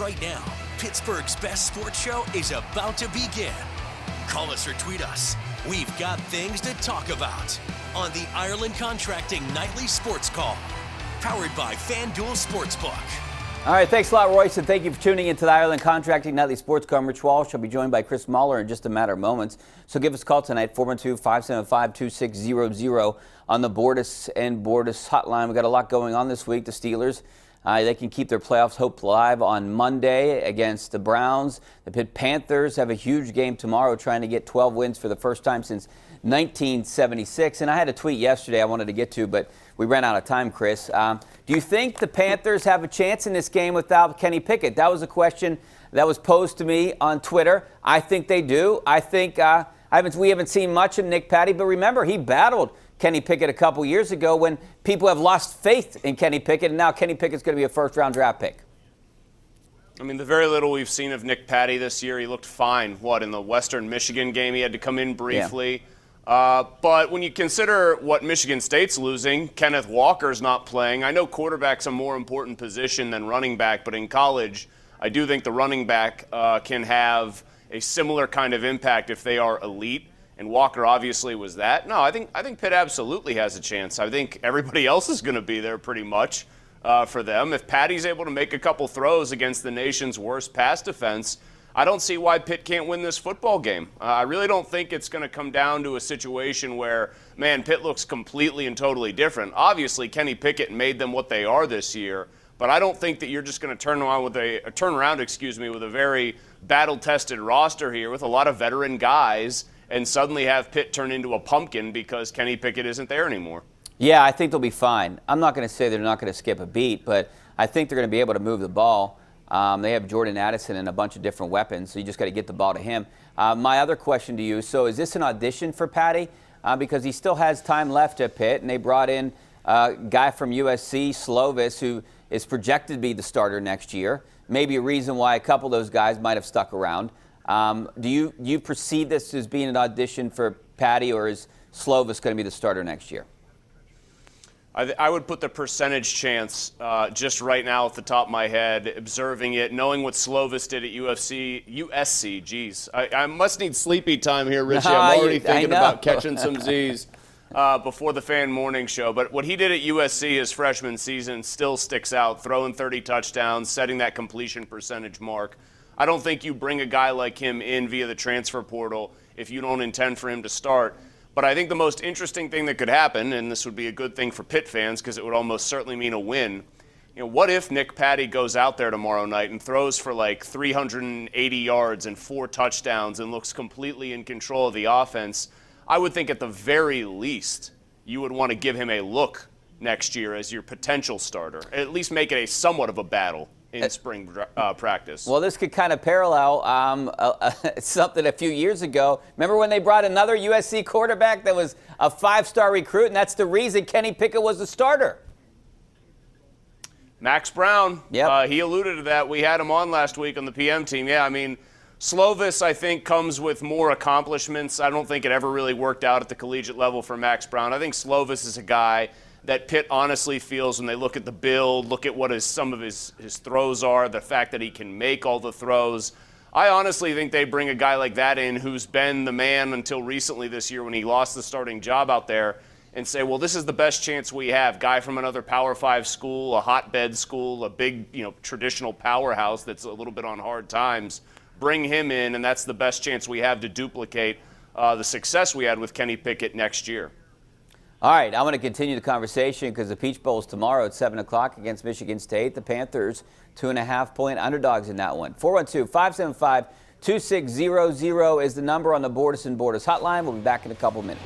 Right now, Pittsburgh's best sports show is about to begin. Call us or tweet us. We've got things to talk about on the Ireland Contracting Nightly Sports Call, powered by FanDuel Sportsbook. All right, thanks a lot, Royce, and thank you for tuning into the Ireland Contracting Nightly Sports Call. I'm Rich Walsh. I'll be joined by Chris Mueller in just a matter of moments. So give us a call tonight, 412-575-2600 on the Bordas and Bordas hotline. We've got a lot going on this week. The Steelers, they can keep their playoffs hope alive on Monday against the Browns. The Pitt Panthers have a huge game tomorrow, trying to get 12 wins for the first time since 1976. And I had a tweet yesterday I wanted to get to, but we ran out of time, Chris. Do you think the Panthers have a chance in this game without Kenny Pickett? That was a question that was posed to me on Twitter. I think they do. I think we haven't seen much of Nick Patty, but remember, he battled Kenny Pickett a couple years ago when people have lost faith in Kenny Pickett, and now Kenny Pickett's going to be a first-round draft pick. I mean, the very little we've seen of Nick Patty this year, he looked fine. In the Western Michigan game, he had to come in briefly. Yeah. But when you consider what Michigan State's losing, Kenneth Walker's not playing. I know quarterback's a more important position than running back, but in college, I do think the running back can have a similar kind of impact if they are elite. And Walker obviously was that. No, I think Pitt absolutely has a chance. I think everybody else is going to be there pretty much for them. If Patty's able to make a couple throws against the nation's worst pass defense, I don't see why Pitt can't win this football game. I really don't think it's going to come down to a situation where, man, Pitt looks completely and totally different. Obviously, Kenny Pickett made them what they are this year, but I don't think that you're just going to turn around with a very battle-tested roster here with a lot of veteran guys and suddenly have Pitt turn into a pumpkin because Kenny Pickett isn't there anymore. Yeah, I think they'll be fine. I'm not going to say they're not going to skip a beat, but I think they're going to be able to move the ball. They have Jordan Addison and a bunch of different weapons, so you just got to get the ball to him. My other question to you, so is this an audition for Patty? Because he still has time left at Pitt, and they brought in a guy from USC, Slovis, who is projected to be the starter next year. Maybe a reason why a couple of those guys might have stuck around. Do you perceive this as being an audition for Patty, or is Slovis going to be the starter next year? I would put the percentage chance just right now at the top of my head, observing it, knowing what Slovis did at USC. Geez, I must need sleepy time here, Richie. I'm already thinking about catching some Z's before the fan morning show. But what he did at USC his freshman season still sticks out, throwing 30 touchdowns, setting that completion percentage mark. I don't think you bring a guy like him in via the transfer portal if you don't intend for him to start. But I think the most interesting thing that could happen, and this would be a good thing for Pitt fans because it would almost certainly mean a win, what if Nick Patty goes out there tomorrow night and throws for like 380 yards and 4 touchdowns and looks completely in control of the offense? I would think at the very least you would want to give him a look next year as your potential starter, at least make it a somewhat of a battle in spring practice. Well, this could kind of parallel something a few years ago. Remember when they brought another USC quarterback that was a 5-star recruit, and that's the reason Kenny Pickett was the starter? Max Brown. Yep. He alluded to that. We had him on last week on the PM team. Yeah, I mean, Slovis, I think, comes with more accomplishments. I don't think it ever really worked out at the collegiate level for Max Brown. I think Slovis is a guy that Pitt honestly feels when they look at the build, look at what some of his throws are, the fact that he can make all the throws. I honestly think they bring a guy like that in who's been the man until recently this year when he lost the starting job out there and say, well, this is the best chance we have. Guy from another Power 5 school, a hotbed school, a big, traditional powerhouse that's a little bit on hard times. Bring him in, and that's the best chance we have to duplicate the success we had with Kenny Pickett next year. All right, I want to continue the conversation because the Peach Bowl is tomorrow at 7 o'clock against Michigan State. The Panthers, 2.5-point underdogs in that one. 412-575-2600 is the number on the Bordas and Bordas hotline. We'll be back in a couple minutes.